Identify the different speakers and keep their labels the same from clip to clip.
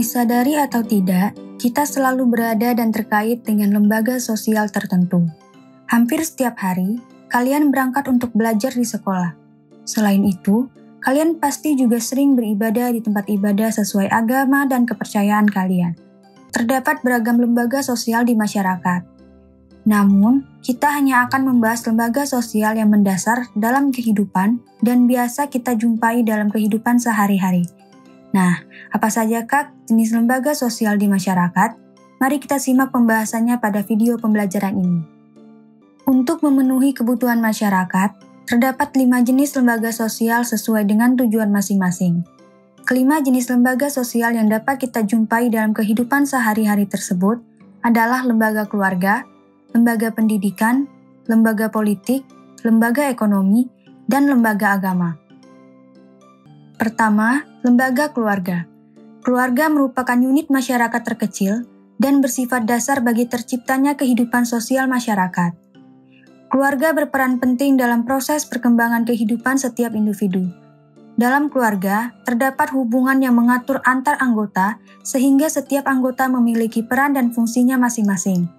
Speaker 1: Disadari atau tidak, kita selalu berada dan terkait dengan lembaga sosial tertentu. Hampir setiap hari, kalian berangkat untuk belajar di sekolah. Selain itu, kalian pasti juga sering beribadah di tempat ibadah sesuai agama dan kepercayaan kalian. Terdapat beragam lembaga sosial di masyarakat. Namun, kita hanya akan membahas lembaga sosial yang mendasar dalam kehidupan dan biasa kita jumpai dalam kehidupan sehari-hari. Nah, apa sajakah jenis lembaga sosial di masyarakat? Mari kita simak pembahasannya pada video pembelajaran ini. Untuk memenuhi kebutuhan masyarakat, terdapat 5 jenis lembaga sosial sesuai dengan tujuan masing-masing. Kelima jenis lembaga sosial yang dapat kita jumpai dalam kehidupan sehari-hari tersebut adalah lembaga keluarga, lembaga pendidikan, lembaga politik, lembaga ekonomi, dan lembaga agama. Pertama, lembaga keluarga. Keluarga merupakan unit masyarakat terkecil dan bersifat dasar bagi terciptanya kehidupan sosial masyarakat. Keluarga berperan penting dalam proses perkembangan kehidupan setiap individu. Dalam keluarga, terdapat hubungan yang mengatur antar anggota sehingga setiap anggota memiliki peran dan fungsinya masing-masing.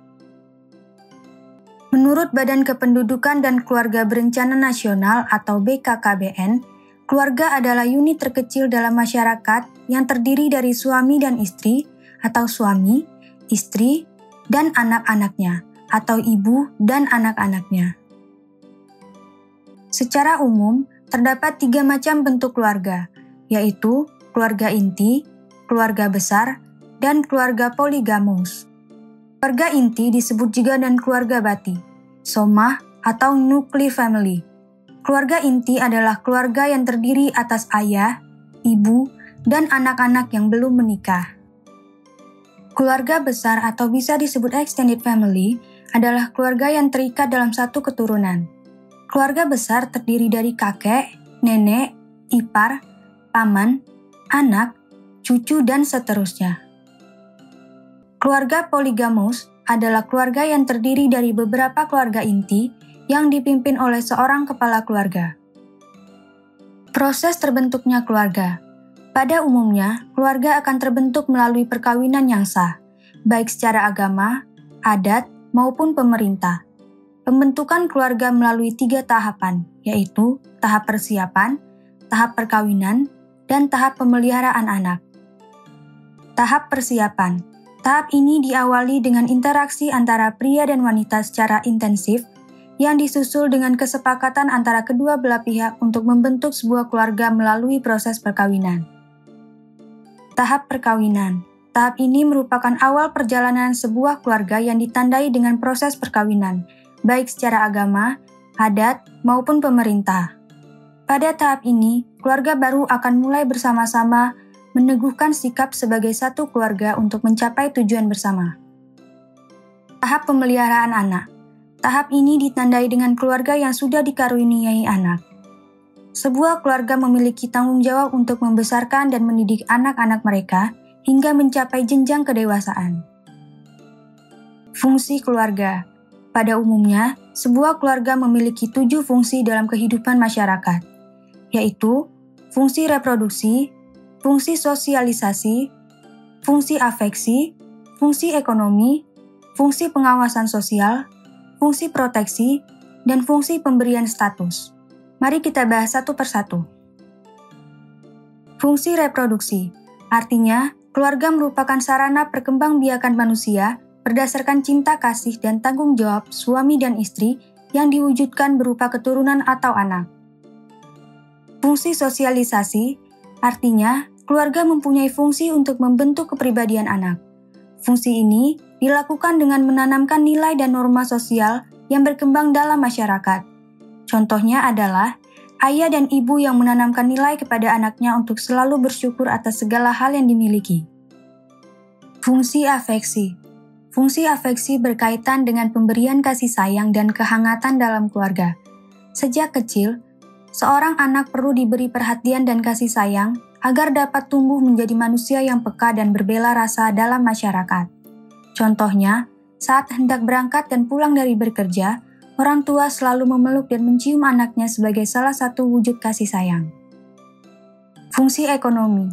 Speaker 1: Menurut Badan Kependudukan dan Keluarga Berencana Nasional atau BKKBN, keluarga adalah unit terkecil dalam masyarakat yang terdiri dari suami dan istri, atau suami, istri, dan anak-anaknya, atau ibu dan anak-anaknya. Secara umum, terdapat 3 macam bentuk keluarga, yaitu keluarga inti, keluarga besar, dan keluarga poligamus. Keluarga inti disebut juga dengan keluarga bati, somah, atau nuclear family. Keluarga inti adalah keluarga yang terdiri atas ayah, ibu, dan anak-anak yang belum menikah. Keluarga besar atau bisa disebut extended family adalah keluarga yang terikat dalam satu keturunan. Keluarga besar terdiri dari kakek, nenek, ipar, paman, anak, cucu, dan seterusnya. Keluarga poligamus adalah keluarga yang terdiri dari beberapa keluarga inti yang dipimpin oleh seorang kepala keluarga. Proses terbentuknya keluarga. Pada umumnya, keluarga akan terbentuk melalui perkawinan yang sah, baik secara agama, adat, maupun pemerintah. Pembentukan keluarga melalui 3 tahapan, yaitu tahap persiapan, tahap perkawinan, dan tahap pemeliharaan anak. Tahap persiapan. Tahap ini diawali dengan interaksi antara pria dan wanita secara intensif, yang disusul dengan kesepakatan antara kedua belah pihak untuk membentuk sebuah keluarga melalui proses perkawinan. Tahap perkawinan. Tahap ini merupakan awal perjalanan sebuah keluarga yang ditandai dengan proses perkawinan, baik secara agama, adat, maupun pemerintah. Pada tahap ini, keluarga baru akan mulai bersama-sama meneguhkan sikap sebagai satu keluarga untuk mencapai tujuan bersama. Tahap pemeliharaan anak. Tahap ini ditandai dengan keluarga yang sudah dikaruniai anak. Sebuah keluarga memiliki tanggung jawab untuk membesarkan dan mendidik anak-anak mereka hingga mencapai jenjang kedewasaan. Fungsi keluarga. Pada umumnya, sebuah keluarga memiliki 7 fungsi dalam kehidupan masyarakat, yaitu fungsi reproduksi, fungsi sosialisasi, fungsi afeksi, fungsi ekonomi, fungsi pengawasan sosial, fungsi proteksi, dan fungsi pemberian status. Mari kita bahas satu persatu. Fungsi reproduksi, artinya keluarga merupakan sarana perkembangbiakan manusia berdasarkan cinta kasih dan tanggung jawab suami dan istri yang diwujudkan berupa keturunan atau anak. Fungsi sosialisasi, artinya keluarga mempunyai fungsi untuk membentuk kepribadian anak. Fungsi ini dilakukan dengan menanamkan nilai dan norma sosial yang berkembang dalam masyarakat. Contohnya adalah ayah dan ibu yang menanamkan nilai kepada anaknya untuk selalu bersyukur atas segala hal yang dimiliki. Fungsi afeksi. Fungsi afeksi berkaitan dengan pemberian kasih sayang dan kehangatan dalam keluarga. Sejak kecil, seorang anak perlu diberi perhatian dan kasih sayang agar dapat tumbuh menjadi manusia yang peka dan berbela rasa dalam masyarakat. Contohnya, saat hendak berangkat dan pulang dari bekerja, orang tua selalu memeluk dan mencium anaknya sebagai salah satu wujud kasih sayang. Fungsi ekonomi.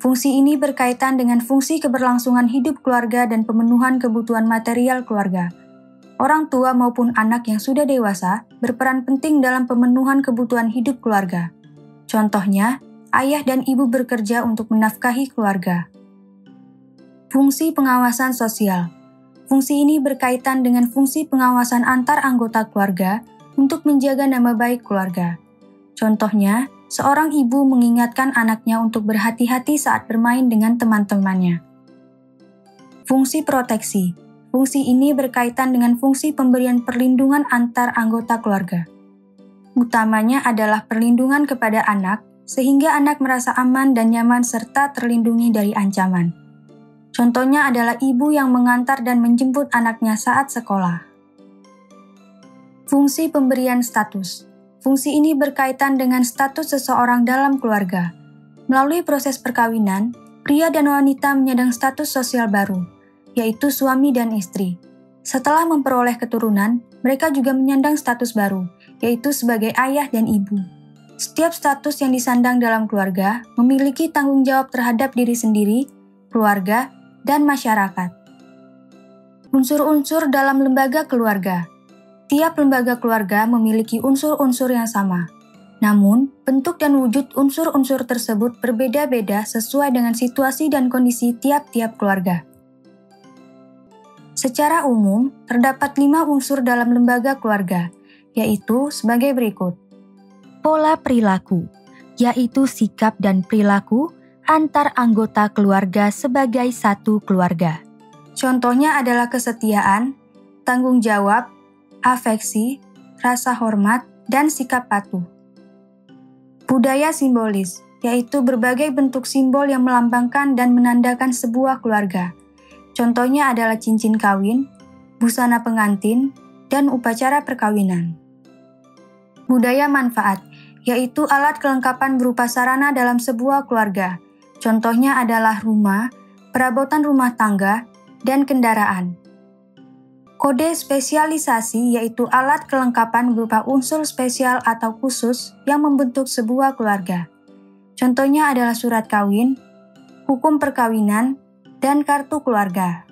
Speaker 1: Fungsi ini berkaitan dengan fungsi keberlangsungan hidup keluarga dan pemenuhan kebutuhan material keluarga. Orang tua maupun anak yang sudah dewasa berperan penting dalam pemenuhan kebutuhan hidup keluarga. Contohnya, ayah dan ibu bekerja untuk menafkahi keluarga. Fungsi pengawasan sosial. Fungsi ini berkaitan dengan fungsi pengawasan antar anggota keluarga untuk menjaga nama baik keluarga. Contohnya, seorang ibu mengingatkan anaknya untuk berhati-hati saat bermain dengan teman-temannya. Fungsi proteksi. Fungsi ini berkaitan dengan fungsi pemberian perlindungan antar anggota keluarga. Utamanya adalah perlindungan kepada anak, sehingga anak merasa aman dan nyaman serta terlindungi dari ancaman. Contohnya adalah ibu yang mengantar dan menjemput anaknya saat sekolah. Fungsi pemberian status. Fungsi ini berkaitan dengan status seseorang dalam keluarga. Melalui proses perkawinan, pria dan wanita menyandang status sosial baru, yaitu suami dan istri. Setelah memperoleh keturunan, mereka juga menyandang status baru, yaitu sebagai ayah dan ibu. Setiap status yang disandang dalam keluarga memiliki tanggung jawab terhadap diri sendiri, keluarga, dan masyarakat. Unsur-unsur dalam lembaga keluarga. Tiap lembaga keluarga memiliki unsur-unsur yang sama. Namun, bentuk dan wujud unsur-unsur tersebut berbeda-beda sesuai dengan situasi dan kondisi tiap-tiap keluarga. Secara umum, terdapat 5 unsur dalam lembaga keluarga, yaitu sebagai berikut.
Speaker 2: Pola perilaku, yaitu sikap dan perilaku antar anggota keluarga sebagai satu keluarga.
Speaker 1: Contohnya adalah kesetiaan, tanggung jawab, afeksi, rasa hormat, dan sikap patuh. Budaya simbolis, yaitu berbagai bentuk simbol yang melambangkan dan menandakan sebuah keluarga. Contohnya adalah cincin kawin, busana pengantin, dan upacara perkawinan. Budaya manfaat, yaitu alat kelengkapan berupa sarana dalam sebuah keluarga. Contohnya adalah rumah, perabotan rumah tangga, dan kendaraan. Kode spesialisasi yaitu alat kelengkapan berupa unsur spesial atau khusus yang membentuk sebuah keluarga. Contohnya adalah surat kawin, hukum perkawinan, dan kartu keluarga.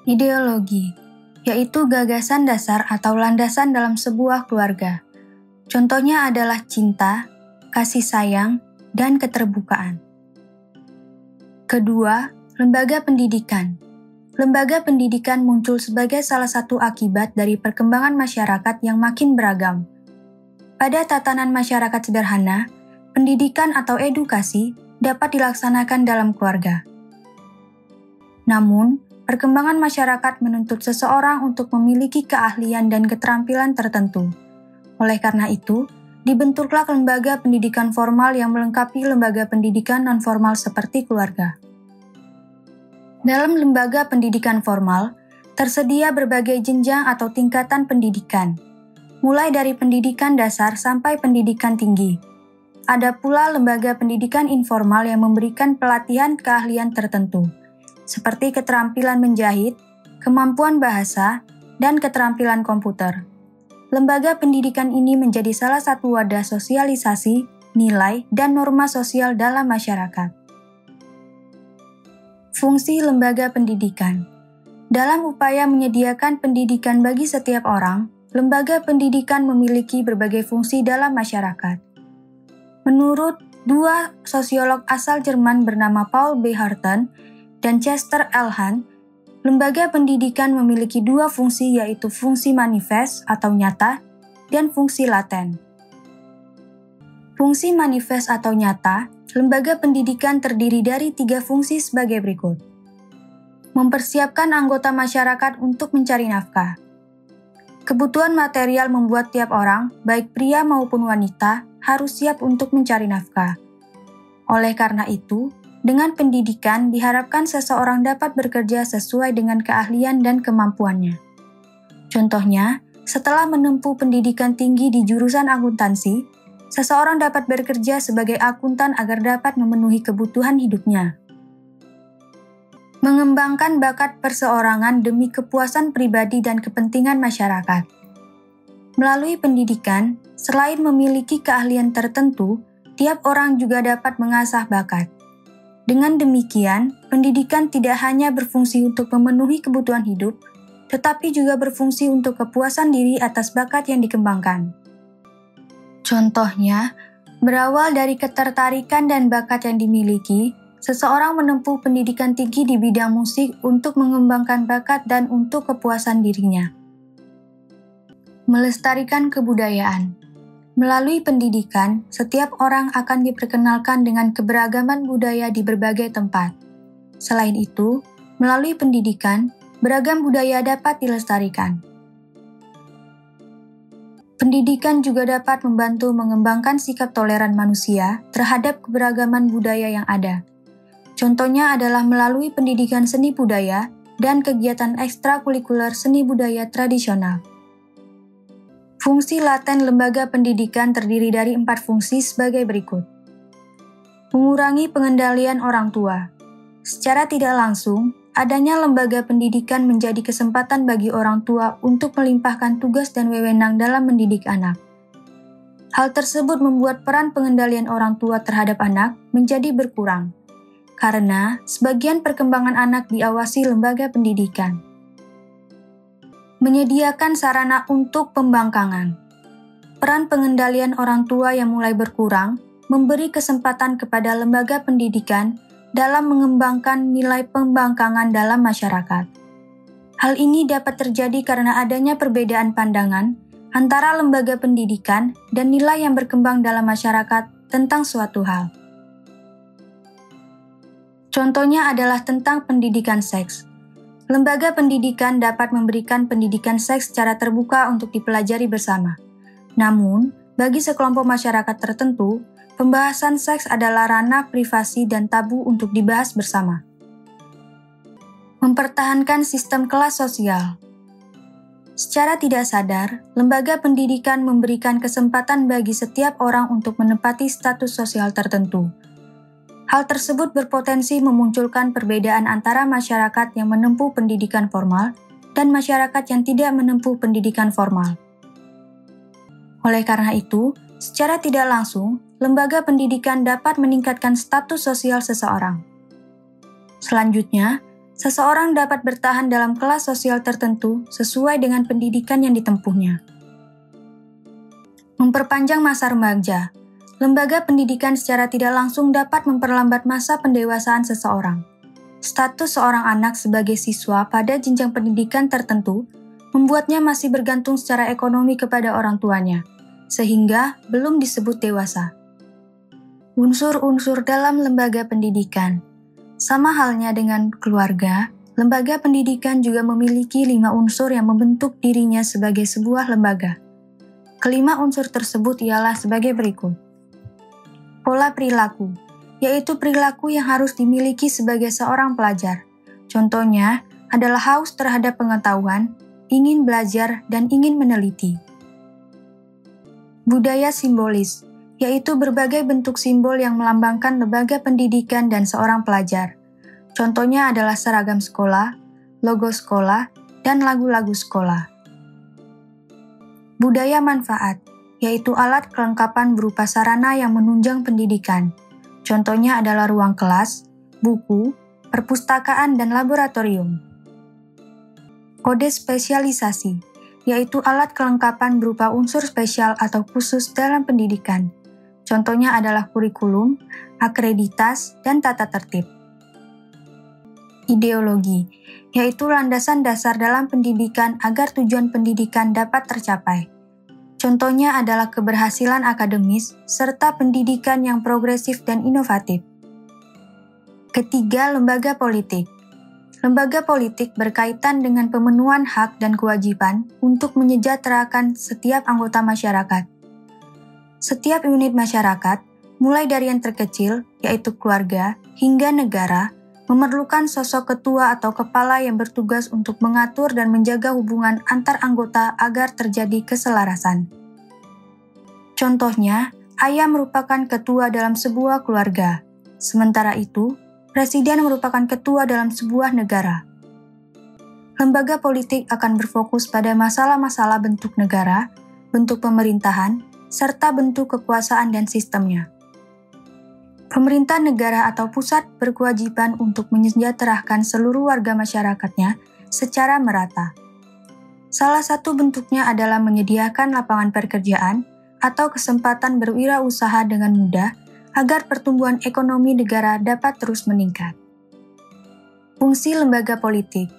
Speaker 1: Ideologi, yaitu gagasan dasar atau landasan dalam sebuah keluarga. Contohnya adalah cinta, kasih sayang, dan keterbukaan. Kedua, lembaga pendidikan. Lembaga pendidikan muncul sebagai salah satu akibat dari perkembangan masyarakat yang makin beragam. Pada tatanan masyarakat sederhana, pendidikan atau edukasi dapat dilaksanakan dalam keluarga. Namun, perkembangan masyarakat menuntut seseorang untuk memiliki keahlian dan keterampilan tertentu. Oleh karena itu, dibentuklah lembaga pendidikan formal yang melengkapi lembaga pendidikan non-formal seperti keluarga. Dalam lembaga pendidikan formal, tersedia berbagai jenjang atau tingkatan pendidikan, mulai dari pendidikan dasar sampai pendidikan tinggi. Ada pula lembaga pendidikan informal yang memberikan pelatihan keahlian tertentu, seperti keterampilan menjahit, kemampuan bahasa, dan keterampilan komputer. Lembaga pendidikan ini menjadi salah satu wadah sosialisasi, nilai, dan norma sosial dalam masyarakat. Fungsi lembaga pendidikan. Dalam upaya menyediakan pendidikan bagi setiap orang, lembaga pendidikan memiliki berbagai fungsi dalam masyarakat. Menurut dua sosiolog asal Jerman bernama Paul B. Harten dan Chester L. Hahn, lembaga pendidikan memiliki 2 fungsi yaitu fungsi manifest atau nyata dan fungsi laten. Fungsi manifest atau nyata, lembaga pendidikan terdiri dari 3 fungsi sebagai berikut. Mempersiapkan anggota masyarakat untuk mencari nafkah. Kebutuhan material membuat tiap orang, baik pria maupun wanita, harus siap untuk mencari nafkah. Oleh karena itu, dengan pendidikan diharapkan seseorang dapat bekerja sesuai dengan keahlian dan kemampuannya. Contohnya, setelah menempuh pendidikan tinggi di jurusan akuntansi, seseorang dapat bekerja sebagai akuntan agar dapat memenuhi kebutuhan hidupnya. Mengembangkan bakat perseorangan demi kepuasan pribadi dan kepentingan masyarakat. Melalui pendidikan, selain memiliki keahlian tertentu, tiap orang juga dapat mengasah bakat. Dengan demikian, pendidikan tidak hanya berfungsi untuk memenuhi kebutuhan hidup, tetapi juga berfungsi untuk kepuasan diri atas bakat yang dikembangkan. Contohnya, berawal dari ketertarikan dan bakat yang dimiliki, seseorang menempuh pendidikan tinggi di bidang musik untuk mengembangkan bakat dan untuk kepuasan dirinya. Melestarikan kebudayaan. Melalui pendidikan, setiap orang akan diperkenalkan dengan keberagaman budaya di berbagai tempat. Selain itu, melalui pendidikan, beragam budaya dapat dilestarikan. Pendidikan juga dapat membantu mengembangkan sikap toleran manusia terhadap keberagaman budaya yang ada. Contohnya adalah melalui pendidikan seni budaya dan kegiatan ekstrakurikuler seni budaya tradisional. Fungsi laten lembaga pendidikan terdiri dari 4 fungsi sebagai berikut. Mengurangi pengendalian orang tua. Secara tidak langsung, adanya lembaga pendidikan menjadi kesempatan bagi orang tua untuk melimpahkan tugas dan wewenang dalam mendidik anak. Hal tersebut membuat peran pengendalian orang tua terhadap anak menjadi berkurang, karena sebagian perkembangan anak diawasi lembaga pendidikan. Menyediakan sarana untuk pembangkangan. Peran pengendalian orang tua yang mulai berkurang memberi kesempatan kepada lembaga pendidikan dalam mengembangkan nilai pembangkangan dalam masyarakat. Hal ini dapat terjadi karena adanya perbedaan pandangan antara lembaga pendidikan dan nilai yang berkembang dalam masyarakat tentang suatu hal. Contohnya adalah tentang pendidikan seks. Lembaga pendidikan dapat memberikan pendidikan seks secara terbuka untuk dipelajari bersama. Namun, bagi sekelompok masyarakat tertentu, pembahasan seks adalah ranah privasi dan tabu untuk dibahas bersama. Mempertahankan sistem kelas sosial. Secara tidak sadar, lembaga pendidikan memberikan kesempatan bagi setiap orang untuk menempati status sosial tertentu. Hal tersebut berpotensi memunculkan perbedaan antara masyarakat yang menempuh pendidikan formal dan masyarakat yang tidak menempuh pendidikan formal. Oleh karena itu, secara tidak langsung, lembaga pendidikan dapat meningkatkan status sosial seseorang. Selanjutnya, seseorang dapat bertahan dalam kelas sosial tertentu sesuai dengan pendidikan yang ditempuhnya. Memperpanjang masa remaja. Lembaga pendidikan secara tidak langsung dapat memperlambat masa pendewasaan seseorang. Status seorang anak sebagai siswa pada jenjang pendidikan tertentu membuatnya masih bergantung secara ekonomi kepada orang tuanya, sehingga belum disebut dewasa. Unsur-unsur dalam lembaga pendidikan. Sama halnya dengan keluarga, lembaga pendidikan juga memiliki 5 unsur yang membentuk dirinya sebagai sebuah lembaga. Kelima unsur tersebut ialah sebagai berikut. Pola perilaku, yaitu perilaku yang harus dimiliki sebagai seorang pelajar. Contohnya adalah haus terhadap pengetahuan, ingin belajar, dan ingin meneliti. Budaya simbolis, yaitu berbagai bentuk simbol yang melambangkan lembaga pendidikan dan seorang pelajar. Contohnya adalah seragam sekolah, logo sekolah, dan lagu-lagu sekolah. Budaya manfaat, yaitu alat kelengkapan berupa sarana yang menunjang pendidikan. Contohnya adalah ruang kelas, buku, perpustakaan, dan laboratorium. Kode spesialisasi, yaitu alat kelengkapan berupa unsur spesial atau khusus dalam pendidikan. Contohnya adalah kurikulum, akreditas, dan tata tertib. Ideologi, yaitu landasan dasar dalam pendidikan agar tujuan pendidikan dapat tercapai. Contohnya adalah keberhasilan akademis serta pendidikan yang progresif dan inovatif. Ketiga, lembaga politik. Lembaga politik berkaitan dengan pemenuhan hak dan kewajiban untuk menyejahterakan setiap anggota masyarakat. Setiap unit masyarakat, mulai dari yang terkecil, yaitu keluarga, hingga negara, memerlukan sosok ketua atau kepala yang bertugas untuk mengatur dan menjaga hubungan antar anggota agar terjadi keselarasan. Contohnya, ayah merupakan ketua dalam sebuah keluarga, sementara itu, presiden merupakan ketua dalam sebuah negara. Lembaga politik akan berfokus pada masalah-masalah bentuk negara, bentuk pemerintahan, serta bentuk kekuasaan dan sistemnya. Pemerintah negara atau pusat berkewajiban untuk mensejahterakan seluruh warga masyarakatnya secara merata. Salah satu bentuknya adalah menyediakan lapangan pekerjaan atau kesempatan berwirausaha dengan mudah agar pertumbuhan ekonomi negara dapat terus meningkat. Fungsi lembaga politik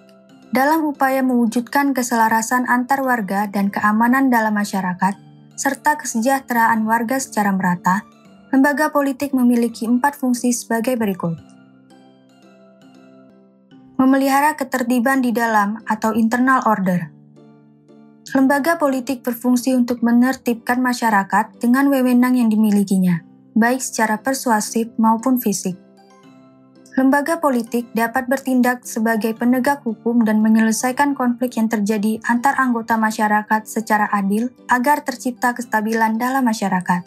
Speaker 1: dalam upaya mewujudkan keselarasan antar warga dan keamanan dalam masyarakat, serta kesejahteraan warga secara merata, lembaga politik memiliki 4 fungsi sebagai berikut. Memelihara ketertiban di dalam atau internal order. Lembaga politik berfungsi untuk menertibkan masyarakat dengan wewenang yang dimilikinya, baik secara persuasif maupun fisik. Lembaga politik dapat bertindak sebagai penegak hukum dan menyelesaikan konflik yang terjadi antar anggota masyarakat secara adil agar tercipta kestabilan dalam masyarakat.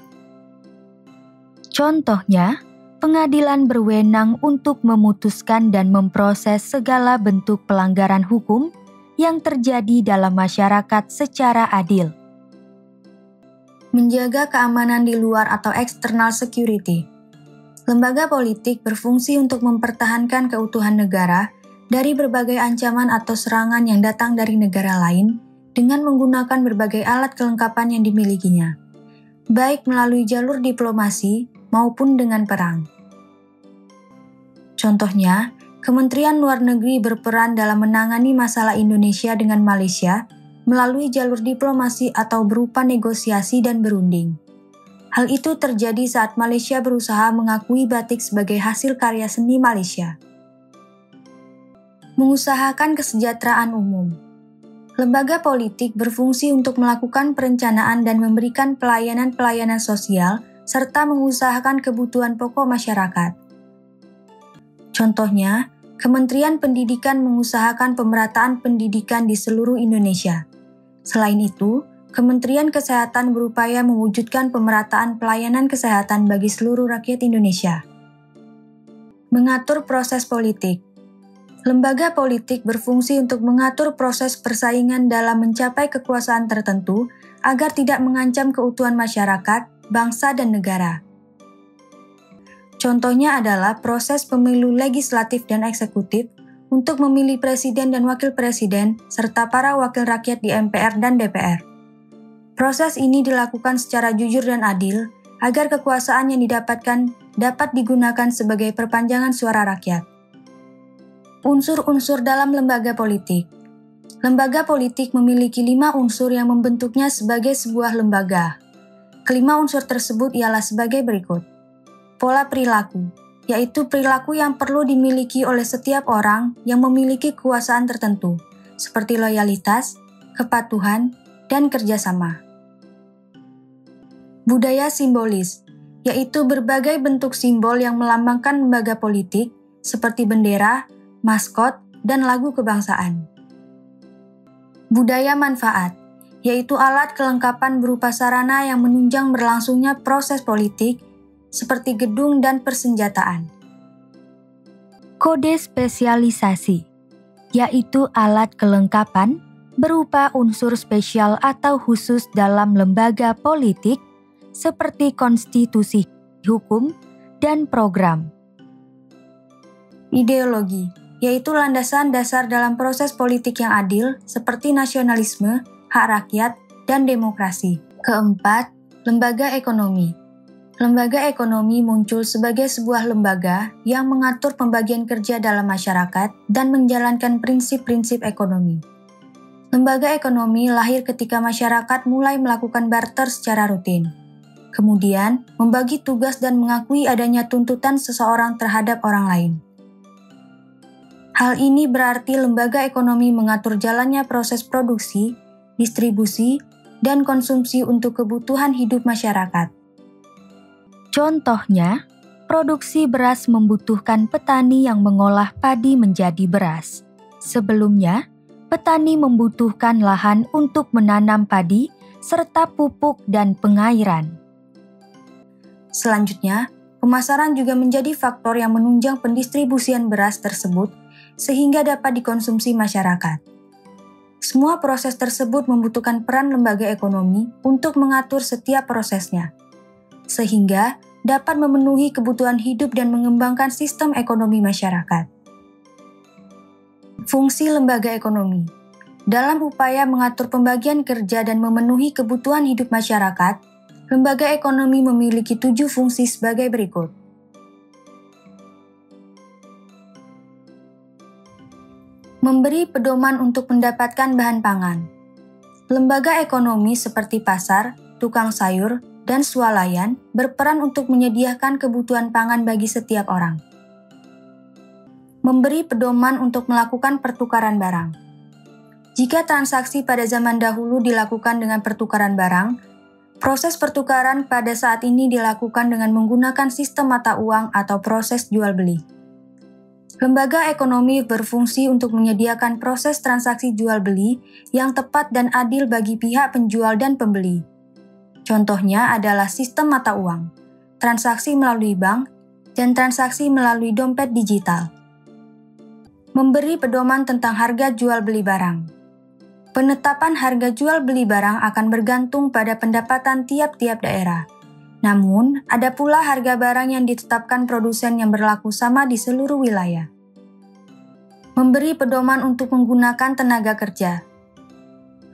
Speaker 2: Contohnya, pengadilan berwenang untuk memutuskan dan memproses segala bentuk pelanggaran hukum yang terjadi dalam masyarakat secara adil.
Speaker 1: Menjaga keamanan di luar atau external security. Lembaga politik berfungsi untuk mempertahankan keutuhan negara dari berbagai ancaman atau serangan yang datang dari negara lain dengan menggunakan berbagai alat kelengkapan yang dimilikinya, baik melalui jalur diplomasi maupun dengan perang. Contohnya, Kementerian Luar Negeri berperan dalam menangani masalah Indonesia dengan Malaysia melalui jalur diplomasi atau berupa negosiasi dan berunding. Hal itu terjadi saat Malaysia berusaha mengakui batik sebagai hasil karya seni Malaysia. Mengusahakan kesejahteraan umum. Lembaga politik berfungsi untuk melakukan perencanaan dan memberikan pelayanan-pelayanan sosial serta mengusahakan kebutuhan pokok masyarakat. Contohnya, Kementerian Pendidikan mengusahakan pemerataan pendidikan di seluruh Indonesia. Selain itu, Kementerian Kesehatan berupaya mewujudkan pemerataan pelayanan kesehatan bagi seluruh rakyat Indonesia. Mengatur proses politik. Lembaga politik berfungsi untuk mengatur proses persaingan dalam mencapai kekuasaan tertentu agar tidak mengancam keutuhan masyarakat, bangsa, dan negara. Contohnya adalah proses pemilu legislatif dan eksekutif untuk memilih presiden dan wakil presiden serta para wakil rakyat di MPR dan DPR. Proses ini dilakukan secara jujur dan adil agar kekuasaan yang didapatkan dapat digunakan sebagai perpanjangan suara rakyat. Unsur-unsur dalam lembaga politik. Lembaga politik memiliki 5 unsur yang membentuknya sebagai sebuah lembaga. Kelima unsur tersebut ialah sebagai berikut. Pola perilaku, yaitu perilaku yang perlu dimiliki oleh setiap orang yang memiliki kekuasaan tertentu, seperti loyalitas, kepatuhan, dan kerjasama. Budaya simbolis, yaitu berbagai bentuk simbol yang melambangkan lembaga politik, seperti bendera, maskot, dan lagu kebangsaan. Budaya manfaat, yaitu alat kelengkapan berupa sarana yang menunjang berlangsungnya proses politik, seperti gedung dan persenjataan.
Speaker 2: Kode spesialisasi, yaitu alat kelengkapan berupa unsur spesial atau khusus dalam lembaga politik seperti konstitusi, hukum, dan program.
Speaker 1: Ideologi, yaitu landasan dasar dalam proses politik yang adil seperti nasionalisme, hak rakyat, dan demokrasi. Keempat, lembaga ekonomi. Lembaga ekonomi muncul sebagai sebuah lembaga yang mengatur pembagian kerja dalam masyarakat dan menjalankan prinsip-prinsip ekonomi. Lembaga ekonomi lahir ketika masyarakat mulai melakukan barter secara rutin. Kemudian, membagi tugas dan mengakui adanya tuntutan seseorang terhadap orang lain. Hal ini berarti lembaga ekonomi mengatur jalannya proses produksi, distribusi, dan konsumsi untuk kebutuhan hidup masyarakat.
Speaker 2: Contohnya, produksi beras membutuhkan petani yang mengolah padi menjadi beras. Sebelumnya, petani membutuhkan lahan untuk menanam padi serta pupuk dan pengairan.
Speaker 1: Selanjutnya, pemasaran juga menjadi faktor yang menunjang pendistribusian beras tersebut sehingga dapat dikonsumsi masyarakat. Semua proses tersebut membutuhkan peran lembaga ekonomi untuk mengatur setiap prosesnya. Sehingga, dapat memenuhi kebutuhan hidup dan mengembangkan sistem ekonomi masyarakat. Fungsi lembaga ekonomi. Dalam upaya mengatur pembagian kerja dan memenuhi kebutuhan hidup masyarakat, lembaga ekonomi memiliki 7 fungsi sebagai berikut. Memberi pedoman untuk mendapatkan bahan pangan. Lembaga ekonomi seperti pasar, tukang sayur, dan swalayan berperan untuk menyediakan kebutuhan pangan bagi setiap orang. Memberi pedoman untuk melakukan pertukaran barang. Jika transaksi pada zaman dahulu dilakukan dengan pertukaran barang, proses pertukaran pada saat ini dilakukan dengan menggunakan sistem mata uang atau proses jual beli. Lembaga ekonomi berfungsi untuk menyediakan proses transaksi jual beli yang tepat dan adil bagi pihak penjual dan pembeli. Contohnya adalah sistem mata uang, transaksi melalui bank, dan transaksi melalui dompet digital. Memberi pedoman tentang harga jual beli barang. Penetapan harga jual beli barang akan bergantung pada pendapatan tiap-tiap daerah. Namun, ada pula harga barang yang ditetapkan produsen yang berlaku sama di seluruh wilayah. Memberi pedoman untuk menggunakan tenaga kerja.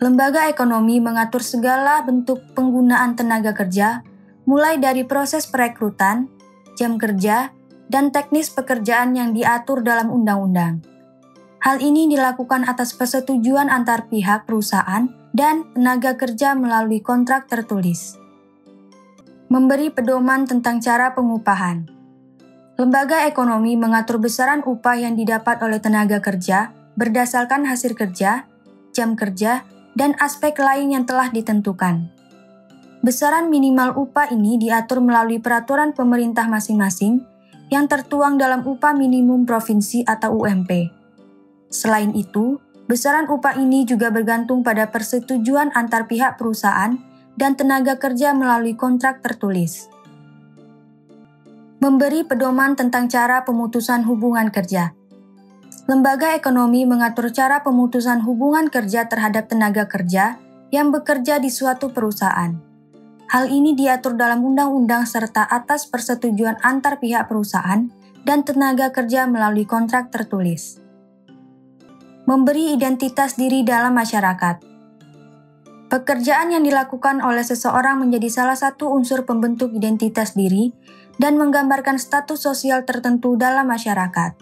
Speaker 1: Lembaga ekonomi mengatur segala bentuk penggunaan tenaga kerja, mulai dari proses perekrutan, jam kerja, dan teknis pekerjaan yang diatur dalam undang-undang. Hal ini dilakukan atas persetujuan antar pihak perusahaan dan tenaga kerja melalui kontrak tertulis. Memberi pedoman tentang cara pengupahan. Lembaga ekonomi mengatur besaran upah yang didapat oleh tenaga kerja berdasarkan hasil kerja, jam kerja, dan aspek lain yang telah ditentukan. Besaran minimal upah ini diatur melalui peraturan pemerintah masing-masing yang tertuang dalam upah minimum provinsi atau UMP. Selain itu, besaran upah ini juga bergantung pada persetujuan antar pihak perusahaan dan tenaga kerja melalui kontrak tertulis. Memberi pedoman tentang cara pemutusan hubungan kerja. Lembaga ekonomi mengatur cara pemutusan hubungan kerja terhadap tenaga kerja yang bekerja di suatu perusahaan. Hal ini diatur dalam undang-undang serta atas persetujuan antar pihak perusahaan dan tenaga kerja melalui kontrak tertulis. Memberi identitas diri dalam masyarakat. Pekerjaan yang dilakukan oleh seseorang menjadi salah satu unsur pembentuk identitas diri dan menggambarkan status sosial tertentu dalam masyarakat.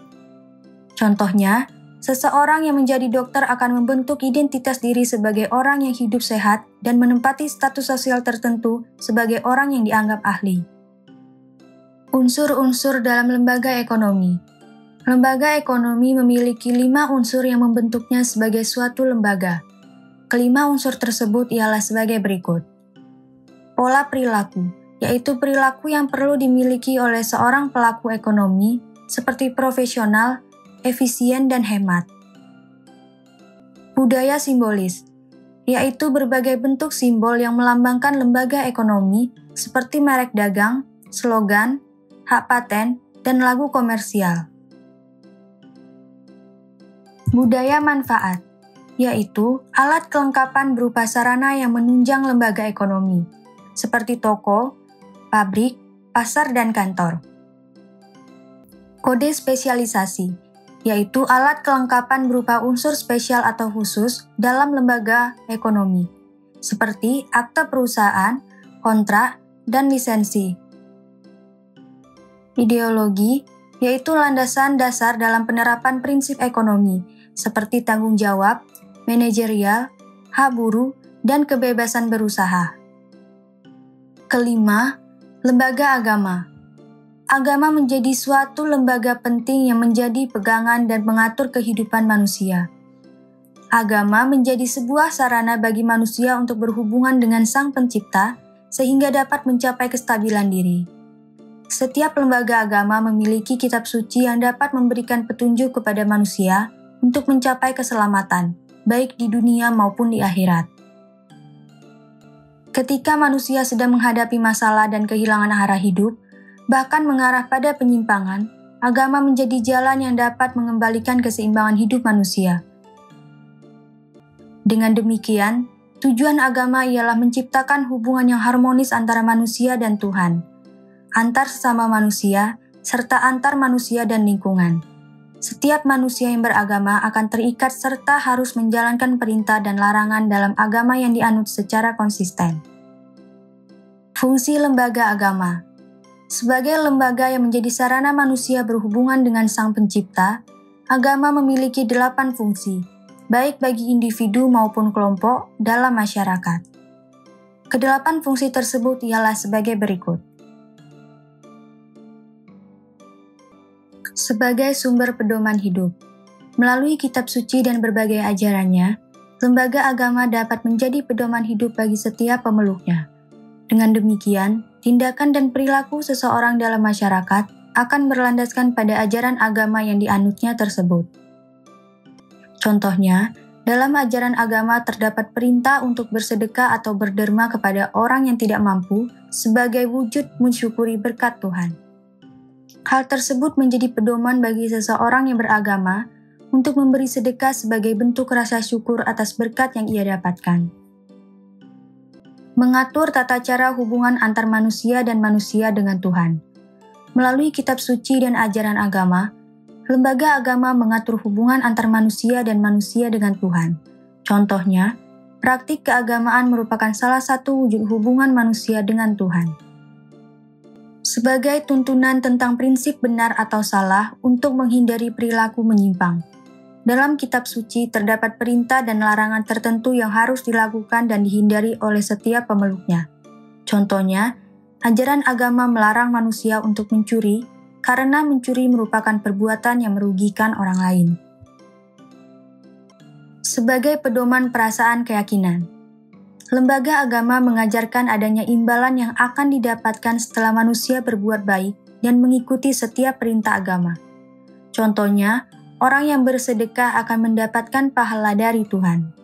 Speaker 1: Contohnya, seseorang yang menjadi dokter akan membentuk identitas diri sebagai orang yang hidup sehat dan menempati status sosial tertentu sebagai orang yang dianggap ahli. Unsur-unsur dalam lembaga ekonomi. Lembaga ekonomi memiliki 5 unsur yang membentuknya sebagai suatu lembaga. Kelima unsur tersebut ialah sebagai berikut. Pola perilaku, yaitu perilaku yang perlu dimiliki oleh seorang pelaku ekonomi seperti profesional, efisien, dan hemat. Budaya simbolis, yaitu berbagai bentuk simbol yang melambangkan lembaga ekonomi seperti merek dagang, slogan, hak paten, dan lagu komersial. Budaya manfaat, yaitu alat kelengkapan berupa sarana yang menunjang lembaga ekonomi, seperti toko, pabrik, pasar, dan kantor. Kode spesialisasi, yaitu alat kelengkapan berupa unsur spesial atau khusus dalam lembaga ekonomi, seperti akta perusahaan, kontrak, dan lisensi. Ideologi, yaitu landasan dasar dalam penerapan prinsip ekonomi, seperti tanggung jawab, manajerial, hak buruh, dan kebebasan berusaha. Kelima, lembaga agama. Agama menjadi suatu lembaga penting yang menjadi pegangan dan mengatur kehidupan manusia. Agama menjadi sebuah sarana bagi manusia untuk berhubungan dengan Sang Pencipta sehingga dapat mencapai kestabilan diri. Setiap lembaga agama memiliki kitab suci yang dapat memberikan petunjuk kepada manusia untuk mencapai keselamatan, baik di dunia maupun di akhirat. Ketika manusia sedang menghadapi masalah dan kehilangan arah hidup, bahkan mengarah pada penyimpangan, agama menjadi jalan yang dapat mengembalikan keseimbangan hidup manusia. Dengan demikian, tujuan agama ialah menciptakan hubungan yang harmonis antara manusia dan Tuhan. antar sesama manusia, serta antar manusia dan lingkungan. Setiap manusia yang beragama akan terikat serta harus menjalankan perintah dan larangan dalam agama yang dianut secara konsisten. Fungsi lembaga agama. Sebagai lembaga yang menjadi sarana manusia berhubungan dengan Sang Pencipta, agama memiliki 8 fungsi, baik bagi individu maupun kelompok dalam masyarakat. Kedelapan fungsi tersebut ialah sebagai berikut. Sebagai sumber pedoman hidup. Melalui kitab suci dan berbagai ajarannya, lembaga agama dapat menjadi pedoman hidup bagi setiap pemeluknya. Dengan demikian, tindakan dan perilaku seseorang dalam masyarakat akan berlandaskan pada ajaran agama yang dianutnya tersebut. Contohnya, dalam ajaran agama terdapat perintah untuk bersedekah atau berderma kepada orang yang tidak mampu sebagai wujud mensyukuri berkat Tuhan. Hal tersebut menjadi pedoman bagi seseorang yang beragama untuk memberi sedekah sebagai bentuk rasa syukur atas berkat yang ia dapatkan. Mengatur tata cara hubungan antar manusia dan manusia dengan Tuhan. Melalui kitab suci dan ajaran agama, lembaga agama mengatur hubungan antar manusia dan manusia dengan Tuhan. Contohnya, praktik keagamaan merupakan salah satu wujud hubungan manusia dengan Tuhan. Sebagai tuntunan tentang prinsip benar atau salah untuk menghindari perilaku menyimpang. Dalam kitab suci terdapat perintah dan larangan tertentu yang harus dilakukan dan dihindari oleh setiap pemeluknya. Contohnya, ajaran agama melarang manusia untuk mencuri, karena mencuri merupakan perbuatan yang merugikan orang lain. Sebagai pedoman perasaan keyakinan. Lembaga agama mengajarkan adanya imbalan yang akan didapatkan setelah manusia berbuat baik dan mengikuti setiap perintah agama. Contohnya, orang yang bersedekah akan mendapatkan pahala dari Tuhan.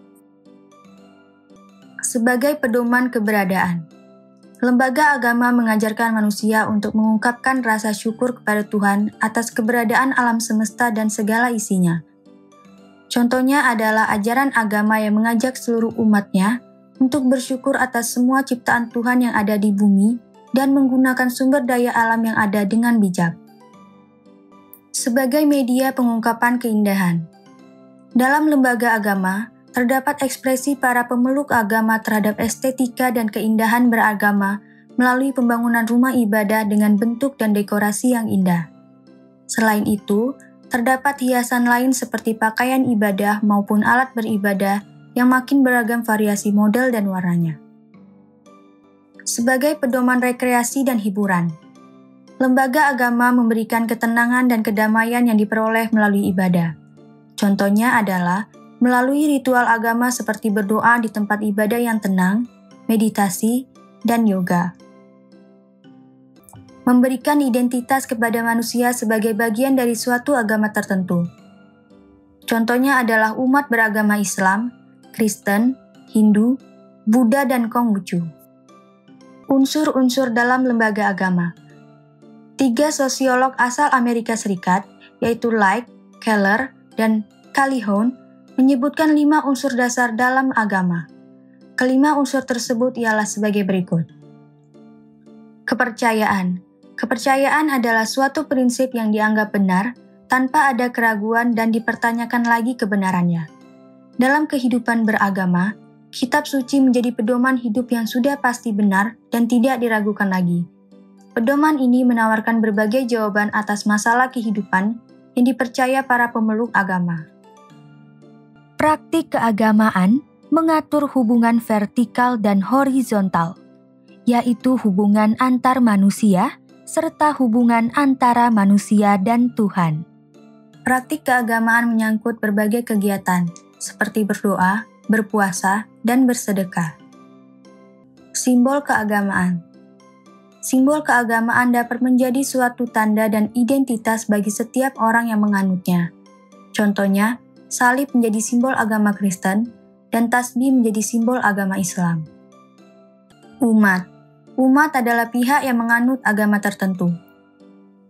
Speaker 1: Sebagai pedoman keberadaan, lembaga agama mengajarkan manusia untuk mengungkapkan rasa syukur kepada Tuhan atas keberadaan alam semesta dan segala isinya. Contohnya adalah ajaran agama yang mengajak seluruh umatnya untuk bersyukur atas semua ciptaan Tuhan yang ada di bumi dan menggunakan sumber daya alam yang ada dengan bijak. Sebagai media pengungkapan keindahan. Dalam lembaga agama, terdapat ekspresi para pemeluk agama terhadap estetika dan keindahan beragama melalui pembangunan rumah ibadah dengan bentuk dan dekorasi yang indah. Selain itu, terdapat hiasan lain seperti pakaian ibadah maupun alat beribadah yang makin beragam variasi model dan warnanya. Sebagai pedoman rekreasi dan hiburan, lembaga agama memberikan ketenangan dan kedamaian yang diperoleh melalui ibadah. Contohnya adalah melalui ritual agama seperti berdoa di tempat ibadah yang tenang, meditasi, dan yoga. Memberikan identitas kepada manusia sebagai bagian dari suatu agama tertentu. Contohnya adalah umat beragama Islam, Kristen, Hindu, Buddha, dan Konghucu. Unsur-unsur dalam lembaga agama. 3 sosiolog asal Amerika Serikat, yaitu Light, Keller, dan Calhoun, menyebutkan 5 unsur dasar dalam agama. Kelima unsur tersebut ialah sebagai berikut. Kepercayaan. Kepercayaan adalah suatu prinsip yang dianggap benar tanpa ada keraguan dan dipertanyakan lagi kebenarannya. Dalam kehidupan beragama, kitab suci menjadi pedoman hidup yang sudah pasti benar dan tidak diragukan lagi. Pedoman ini menawarkan berbagai jawaban atas masalah kehidupan yang dipercaya para pemeluk agama.
Speaker 2: Praktik keagamaan mengatur hubungan vertikal dan horizontal, yaitu hubungan antar manusia serta hubungan antara manusia dan Tuhan.
Speaker 1: Praktik keagamaan menyangkut berbagai kegiatan, seperti berdoa, berpuasa, dan bersedekah. Simbol keagamaan. Simbol keagamaan dapat menjadi suatu tanda dan identitas bagi setiap orang yang menganutnya. Contohnya, salib menjadi simbol agama Kristen, dan tasbih menjadi simbol agama Islam. Umat. Umat adalah pihak yang menganut agama tertentu.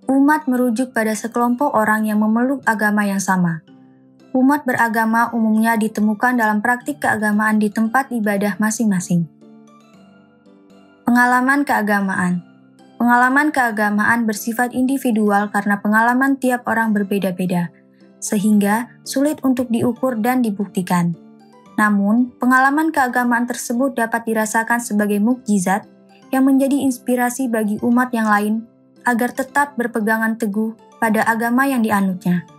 Speaker 1: Umat merujuk pada sekelompok orang yang memeluk agama yang sama. Umat beragama umumnya ditemukan dalam praktik keagamaan di tempat ibadah masing-masing. Pengalaman keagamaan. Pengalaman keagamaan bersifat individual karena pengalaman tiap orang berbeda-beda, sehingga sulit untuk diukur dan dibuktikan. Namun, pengalaman keagamaan tersebut dapat dirasakan sebagai mukjizat yang menjadi inspirasi bagi umat yang lain agar tetap berpegangan teguh pada agama yang dianutnya.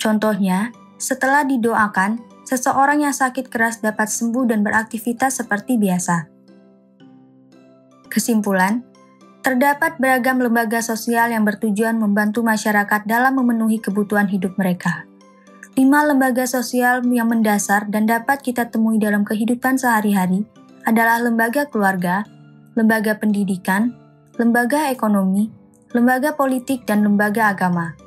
Speaker 1: Contohnya, setelah didoakan, seseorang yang sakit keras dapat sembuh dan beraktivitas seperti biasa. Kesimpulan, terdapat beragam lembaga sosial yang bertujuan membantu masyarakat dalam memenuhi kebutuhan hidup mereka. 5 lembaga sosial yang mendasar dan dapat kita temui dalam kehidupan sehari-hari adalah lembaga keluarga, lembaga pendidikan, lembaga ekonomi, lembaga politik, dan lembaga agama.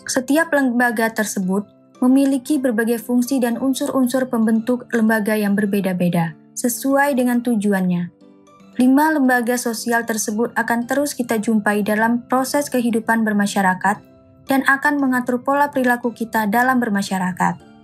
Speaker 1: Setiap lembaga tersebut memiliki berbagai fungsi dan unsur-unsur pembentuk lembaga yang berbeda-beda, sesuai dengan tujuannya. 5 lembaga sosial tersebut akan terus kita jumpai dalam proses kehidupan bermasyarakat dan akan mengatur pola perilaku kita dalam bermasyarakat.